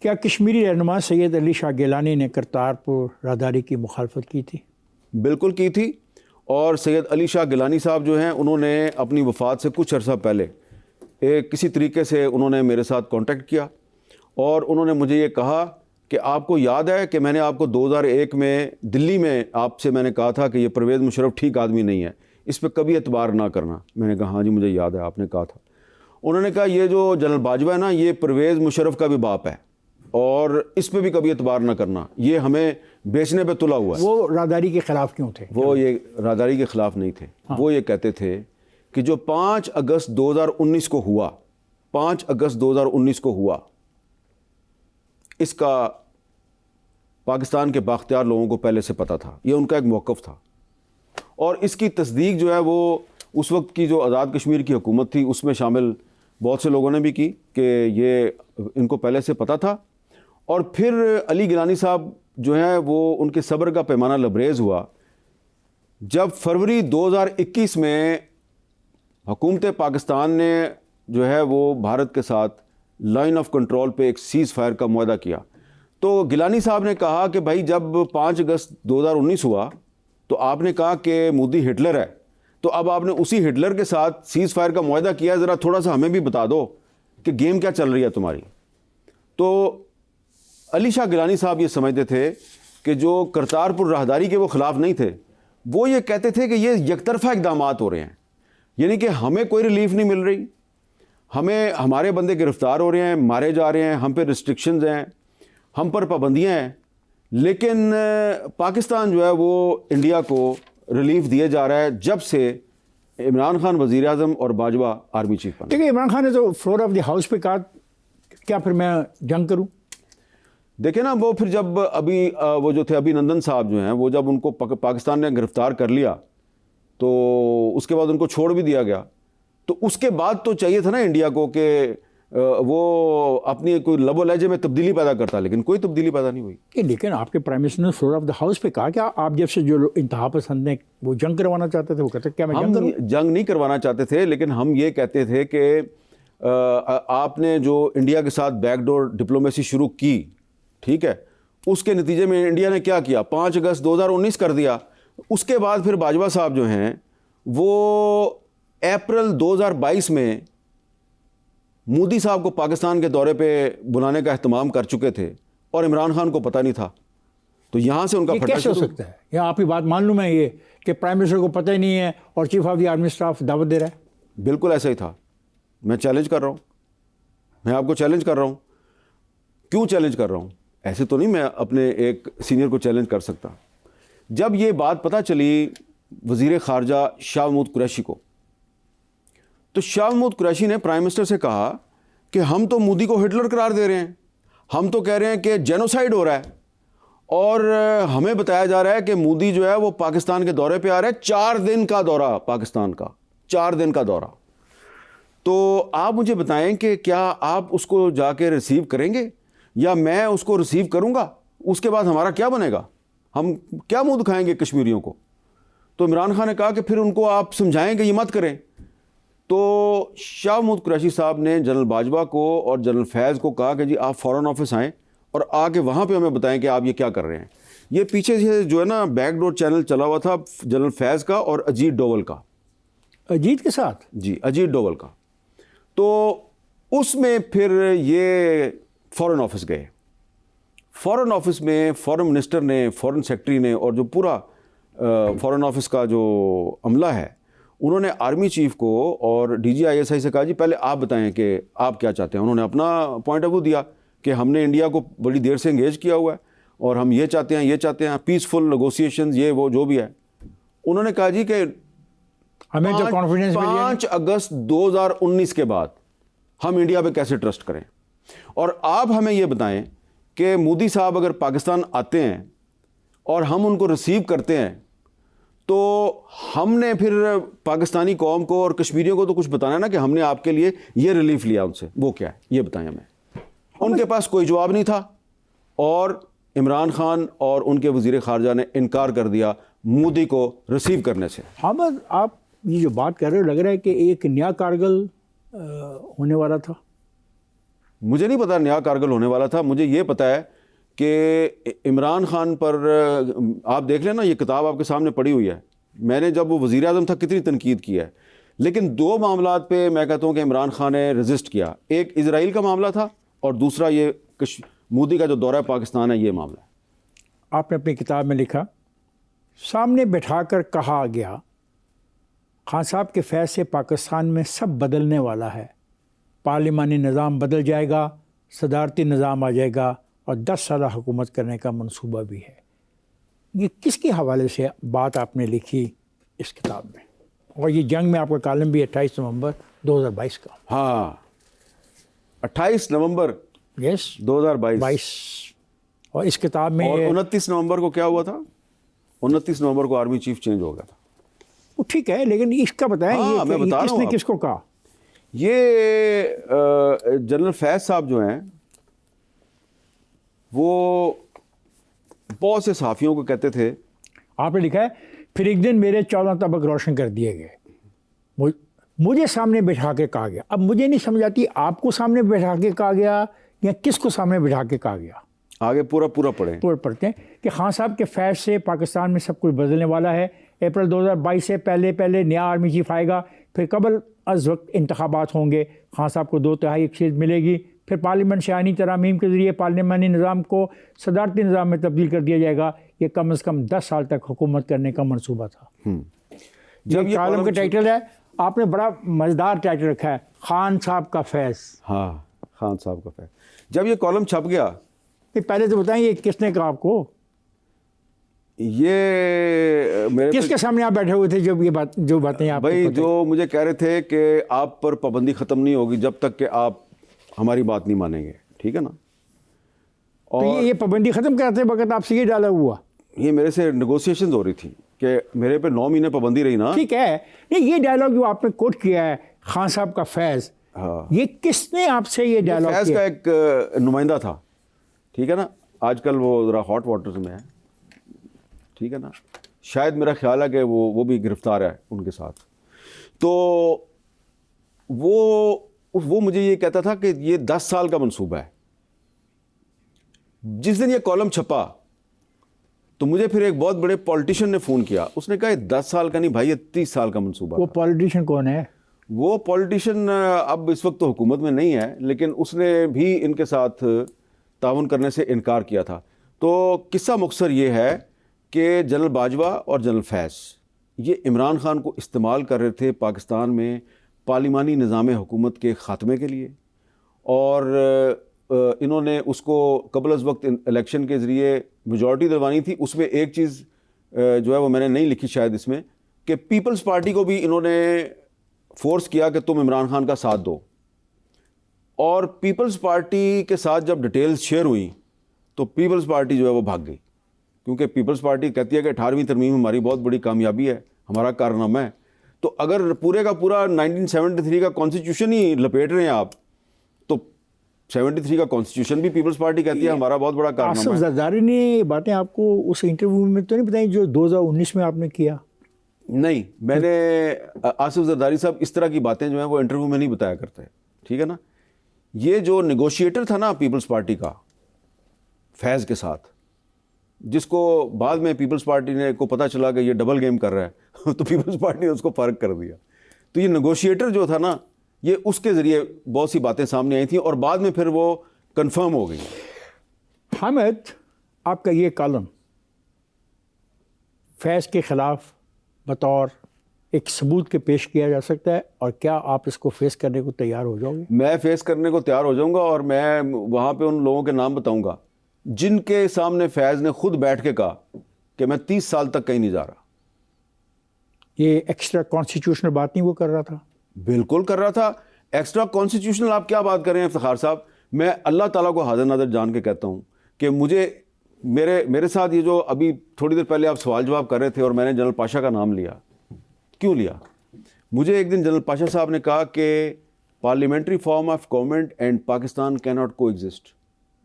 کیا کشمیری رہنما سید علی شاہ گیلانی نے کرتارپور راہداری کی مخالفت کی تھی؟ بالکل کی تھی، اور سید علی شاہ گیلانی صاحب جو ہیں انہوں نے اپنی وفات سے کچھ عرصہ پہلے کسی طریقے سے انہوں نے میرے ساتھ کانٹیکٹ کیا، اور انہوں نے مجھے یہ کہا کہ آپ کو یاد ہے کہ میں نے آپ کو 2001 میں دلی میں آپ سے میں نے کہا تھا کہ یہ پرویز مشرف ٹھیک آدمی نہیں ہے، اس پہ کبھی اعتبار نہ کرنا۔ میں نے کہا ہاں جی مجھے یاد ہے آپ نے کہا تھا۔ انہوں نے کہا یہ جو جنرل باجوہ ہے نا، یہ پرویز مشرف کا بھی باپ ہے، اور اس پہ بھی کبھی اعتبار نہ کرنا، یہ ہمیں بیچنے پہ تلا ہوا ہے۔ وہ راہداری کے خلاف کیوں تھے؟ وہ یہ راہداری کے خلاف نہیں تھے، وہ یہ کہتے تھے کہ جو 5 اگست 2019 کو ہوا، 5 اگست 2019 کو ہوا، اس کا پاکستان کے بااختیار لوگوں کو پہلے سے پتہ تھا، یہ ان کا ایک موقف تھا، اور اس کی تصدیق جو ہے وہ اس وقت کی جو آزاد کشمیر کی حکومت تھی اس میں شامل بہت سے لوگوں نے بھی کی کہ یہ ان کو پہلے سے پتہ تھا۔ اور پھر علی گیلانی صاحب جو ہیں وہ ان کے صبر کا پیمانہ لبریز ہوا جب فروری 2021 میں حکومت پاکستان نے جو ہے وہ بھارت کے ساتھ لائن آف کنٹرول پہ ایک سیز فائر کا معاہدہ کیا۔ تو گیلانی صاحب نے کہا کہ بھائی جب 5 اگست 2019 ہوا تو آپ نے کہا کہ مودی ہٹلر ہے، تو اب آپ نے اسی ہٹلر کے ساتھ سیز فائر کا معاہدہ کیا، ذرا تھوڑا سا ہمیں بھی بتا دو کہ گیم کیا چل رہی ہے تمہاری۔ تو علی شاہ گیلانی صاحب یہ سمجھتے تھے کہ جو کرتارپور راہداری کے وہ خلاف نہیں تھے، وہ یہ کہتے تھے کہ یہ یک طرفہ اقدامات ہو رہے ہیں، یعنی کہ ہمیں کوئی ریلیف نہیں مل رہی، ہمیں ہمارے بندے گرفتار ہو رہے ہیں، مارے جا رہے ہیں، ہم پہ ریسٹرکشنز ہیں، ہم پر پابندیاں ہیں، لیکن پاکستان جو ہے وہ انڈیا کو ریلیف دیے جا رہا ہے جب سے عمران خان وزیر اعظم اور باجوہ آرمی چیف بنا۔ ٹھیک ہے، عمران خان نے تو فلور آف دی ہاؤس پہ کہا کیا پھر میں جنگ کروں؟ دیکھیں نا، وہ پھر جب ابھی وہ جو تھے ابھی نندن صاحب جو ہیں، وہ جب ان کو پاکستان نے گرفتار کر لیا تو اس کے بعد ان کو چھوڑ بھی دیا گیا، تو اس کے بعد تو چاہیے تھا نا انڈیا کو کہ وہ اپنی کوئی لب و لہجے میں تبدیلی پیدا کرتا، لیکن کوئی تبدیلی پیدا نہیں ہوئی۔ لیکن آپ کے پرائم منسٹر نے فلور آف دا ہاؤس پہ کہا کہ آپ جب سے جو انتہا پسند ہیں وہ جنگ کروانا چاہتے تھے، وہ کہتے کیا میں جنگ کروں؟ ہم جنگ نہیں کروانا چاہتے تھے، لیکن ہم یہ کہتے تھے کہ آپ نے جو انڈیا کے ساتھ بیک ڈور ڈپلومیسی شروع کی، ٹھیک ہے، اس کے نتیجے میں انڈیا نے کیا کیا، 5 اگست 2019 کر دیا۔ اس کے بعد پھر باجوہ صاحب جو ہیں وہ اپریل 2022 میں مودی صاحب کو پاکستان کے دورے پہ بلانے کا اہتمام کر چکے تھے، اور عمران خان کو پتہ نہیں تھا، تو یہاں سے ان کا یہ کیسے ہو سکتا ہے؟ یا آپ کی بات مان لوں میں یہ کہ پرائم منسٹر کو پتہ ہی نہیں ہے اور chief of the army staff دعوت دے رہا ہے؟ بالکل ایسا ہی تھا۔ میں چیلنج کر رہا ہوں، میں آپ کو چیلنج کر رہا ہوں۔ کیوں چیلنج کر رہا ہوں؟ ایسے تو نہیں میں اپنے ایک سینئر کو چیلنج کر سکتا۔ جب یہ بات پتہ چلی وزیر خارجہ شاہ محمود قریشی کو، تو شاہ محمود قریشی نے پرائم منسٹر سے کہا کہ ہم تو مودی کو ہٹلر قرار دے رہے ہیں، ہم تو کہہ رہے ہیں کہ جینوسائیڈ ہو رہا ہے، اور ہمیں بتایا جا رہا ہے کہ مودی جو ہے وہ پاکستان کے دورے پہ آ رہا ہے، 4 دن کا دورہ پاکستان کا، 4 دن کا دورہ۔ تو آپ مجھے بتائیں کہ کیا آپ اس کو جا کے ریسیو کریں گے، یا میں اس کو ریسیو کروں گا؟ اس کے بعد ہمارا کیا بنے گا؟ ہم کیا منہ دکھائیں گے کشمیریوں کو؟ تو عمران خان نے کہا کہ پھر ان کو آپ سمجھائیں کہ یہ مت کریں۔ تو شاہ محمود قریشی صاحب نے جنرل باجوہ کو اور جنرل فیض کو کہا کہ جی آپ فورن آفس آئیں اور آ کے وہاں پہ ہمیں بتائیں کہ آپ یہ کیا کر رہے ہیں۔ یہ پیچھے سے جو ہے نا بیک ڈور چینل چلا ہوا تھا جنرل فیض کا اور اجیت ڈوول کا۔ اجیت کے ساتھ؟ جی، اجیت ڈوول کا۔ تو اس میں پھر یہ فورن آفس گئے، فورن آفس میں فورن منسٹر نے، فورن سیکرٹری نے، اور جو پورا فورن آفس کا جو عملہ ہے، انہوں نے آرمی چیف کو اور D G I S I سے کہا جی پہلے آپ بتائیں کہ آپ کیا چاہتے ہیں۔ انہوں نے اپنا پوائنٹ آف ویو دیا کہ ہم نے انڈیا کو بڑی دیر سے انگیج کیا ہوا ہے، اور ہم یہ چاہتے ہیں، یہ چاہتے ہیں، پیسفل نیگوسیشنز، یہ وہ جو بھی ہے۔ انہوں نے کہا جی کہ ہمیں جو کانفیڈنس 5 اگست 2019 کے بعد ہم انڈیا پہ کیسے ٹرسٹ کریں، اور آپ ہمیں یہ بتائیں کہ مودی صاحب اگر پاکستان آتے ہیں اور ہم ان کو ریسیو کرتے ہیں تو ہم نے پھر پاکستانی قوم کو اور کشمیریوں کو تو کچھ بتانا ہے نا کہ ہم نے آپ کے لیے یہ ریلیف لیا ان سے، وہ کیا ہے یہ بتائیں ہمیں۔ ان کے پاس کوئی جواب نہیں تھا، اور عمران خان اور ان کے وزیر خارجہ نے انکار کر دیا مودی کو ریسیو کرنے سے۔ حامد، آپ یہ جو بات کر رہے ہو لگ رہا ہے کہ ایک نیا کارگل ہونے والا تھا۔ مجھے نہیں پتا نیا کارگل ہونے والا تھا. مجھے یہ پتا ہے کہ عمران خان پر آپ دیکھ لیں نا, یہ کتاب آپ کے سامنے پڑی ہوئی ہے. میں نے جب وہ وزیر اعظم تھا کتنی تنقید کی ہے, لیکن دو معاملات پہ میں کہتا ہوں کہ عمران خان نے ریزسٹ کیا. ایک اسرائیل کا معاملہ تھا اور دوسرا یہ مودی کا جو دورہ پاکستان ہے, یہ معاملہ ہے. آپ نے اپنی کتاب میں لکھا, سامنے بٹھا کر کہا گیا خان صاحب کے فیض سے پاکستان میں سب بدلنے والا ہے. پارلیمانی نظام بدل جائے گا, صدارتی نظام آ جائے گا اور 10 سالہ حکومت کرنے کا منصوبہ بھی ہے. یہ کس کے حوالے سے بات آپ نے لکھی اس کتاب میں؟ اور یہ جنگ میں آپ کا کالم بھی 28 نومبر 2022 کا. ہاں 28 نومبر یس 2022. اور اس کتاب میں اور 29 نومبر کو کیا ہوا تھا؟ 29 نومبر کو آرمی چیف چینج ہو گیا تھا. وہ ٹھیک ہے, لیکن اس کا بتائیں ہاں, میں بتا رہا کس نے ہوں کس کو کہا؟ یہ جنرل فیض صاحب جو ہیں وہ بہت سے صحافیوں کو کہتے تھے. آپ نے لکھا ہے پھر ایک دن میرے 14 طبق روشن کر دیے گئے, مجھے سامنے بٹھا کے کہا گیا. اب مجھے نہیں سمجھ آتی آپ کو سامنے بٹھا کے کہا گیا یا کس کو سامنے بٹھا کے کہا گیا. آگے پورا پڑھتے ہیں کہ خان صاحب کے فیض سے پاکستان میں سب کچھ بدلنے والا ہے. اپریل 2022 سے پہلے نیا آرمی چیف آئے گا, پھر قبل از وقت انتخابات ہوں گے, خان صاحب کو 2/3 اکثریت ملے گی, پھر پارلیمنٹ سے آئینی ترامیم کے ذریعے پارلیمانی نظام کو صدارتی نظام میں تبدیل کر دیا جائے گا. یہ کم از کم 10 سال تک حکومت کرنے کا منصوبہ تھا. جب یہ کالم کا ٹائٹل ہے, آپ نے بڑا مزیدار ٹائٹل رکھا ہے, خان صاحب کا فیض. ہاں, خان صاحب کا فیض. جب یہ کالم چھپ گیا, پہلے تو بتائیں یہ کس نے کہا آپ کو؟ یہ میرے کس کے سامنے آپ بیٹھے ہوئے تھے جب یہ جو باتیں آپ بھائی جو مجھے کہہ رہے تھے کہ آپ پر پابندی ختم نہیں ہوگی جب تک کہ آپ ہماری بات نہیں مانیں گے, ٹھیک ہے نا. اور یہ پابندی ختم کرتے وقت آپ سے یہ ڈالا ہوا, یہ میرے سے نیگوسیشنز ہو رہی تھی کہ میرے پہ 9 مہینے پابندی رہی نا. ٹھیک ہے, نہیں یہ ڈائلاگ جو آپ نے کوٹ کیا ہے خان صاحب کا فیض, یہ کس نے آپ سے یہ ڈائلاگ فیض کا ایک نمائندہ تھا, ٹھیک ہے نا. آج کل وہ ذرا ہاٹ واٹرز میں ہے, ٹھیک ہے نا. شاید میرا خیال ہے کہ وہ بھی گرفتار ہے ان کے ساتھ. تو وہ مجھے یہ کہتا تھا کہ یہ 10 سال کا منصوبہ ہے. جس دن یہ کالم چھپا تو مجھے پھر ایک بہت بڑے پولیٹیشین نے فون کیا. اس نے کہا یہ 10 سال کا نہیں بھائی, یہ 30 سال کا منصوبہ. وہ پولیٹیشین کون ہے؟ وہ پولیٹیشین اب اس وقت تو حکومت میں نہیں ہے, لیکن اس نے بھی ان کے ساتھ تعاون کرنے سے انکار کیا تھا. تو قصہ مختصر یہ ہے کہ جنرل باجوہ اور جنرل فیض یہ عمران خان کو استعمال کر رہے تھے پاکستان میں پارلیمانی نظام حکومت کے خاتمے کے لیے. اور انہوں نے اس کو قبل از وقت الیکشن کے ذریعے میجورٹی دلوانی تھی. اس میں ایک چیز جو ہے وہ میں نے نہیں لکھی شاید اس میں, کہ پیپلز پارٹی کو بھی انہوں نے فورس کیا کہ تم عمران خان کا ساتھ دو. اور پیپلز پارٹی کے ساتھ جب ڈیٹیلز شیئر ہوئیں تو پیپلز پارٹی جو ہے وہ بھاگ گئی, کیونکہ پیپلز پارٹی کہتی ہے کہ 18ویں ترمیم ہماری بہت بڑی کامیابی ہے, ہمارا کارنامہ ہے. تو اگر پورے کا پورا 1973 کا کانسٹیٹیوشن ہی لپیٹ رہے ہیں آپ, تو 73 کا کانسٹیٹیوشن بھی پیپلز پارٹی کہتی ہے ہمارا بہت بڑا کارنامہ ہے. آصف زرداری نے یہ باتیں آپ کو اس انٹرویو میں تو نہیں بتائیں جو 2019 میں آپ نے کیا؟ نہیں, میں نے آصف زرداری صاحب اس طرح کی باتیں جو ہیں وہ انٹرویو میں نہیں بتایا کرتے, ٹھیک ہے نا. یہ جو نیگوشیٹر تھا نا پیپلز پارٹی کا فیض کے ساتھ, جس کو بعد میں پیپلز پارٹی نے کو پتہ چلا کہ یہ ڈبل گیم کر رہا ہے تو پیپلز پارٹی نے اس کو فرق کر دیا. تو یہ نیگوشیٹر جو تھا نا, یہ اس کے ذریعے بہت سی باتیں سامنے آئی تھیں اور بعد میں پھر وہ کنفرم ہو گئی. حامد, آپ کا یہ کالم فیض کے خلاف بطور ایک ثبوت کے پیش کیا جا سکتا ہے, اور کیا آپ اس کو فیس کرنے کو تیار ہو جاؤ گے؟ میں فیس کرنے کو تیار ہو جاؤں گا, اور میں وہاں پہ ان لوگوں کے نام بتاؤں گا جن کے سامنے فیض نے خود بیٹھ کے کہا کہ میں 30 سال تک کہیں نہیں جا رہا. یہ ایکسٹرا کانسٹیٹیوشنل بات نہیں وہ کر رہا تھا؟ بالکل کر رہا تھا. ایکسٹرا کانسٹیٹیوشنل آپ کیا بات کر رہے ہیں افتخار صاحب؟ میں اللہ تعالیٰ کو حاضر ناظر جان کے کہتا ہوں کہ مجھے میرے ساتھ یہ جو ابھی تھوڑی دیر پہلے آپ سوال جواب کر رہے تھے اور میں نے جنرل پاشا کا نام لیا, کیوں لیا؟ مجھے ایک دن جنرل پاشا صاحب نے کہا کہ parliamentary form of government and Pakistan کی ناٹ کو ایگزسٹ.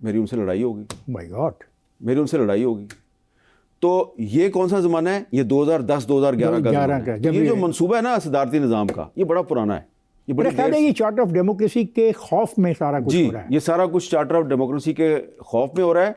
میری ان سے لڑائی ہوگی. مائی گاڈ, میری ان سے لڑائی ہوگی. تو یہ کون سا زمانہ ہے؟ یہ 2010-2011 کا. یہ جو منصوبہ ہے نا صدارتی نظام کا, یہ بڑا پرانا ہے, یہ بڑی میرا خیال ہے یہ چارٹر آف ڈیموکریسی کے خوف میں سارا کچھ جی ہو رہا ہے. یہ سارا کچھ چارٹر آف ڈیموکریسی کے خوف میں ہو رہا ہے.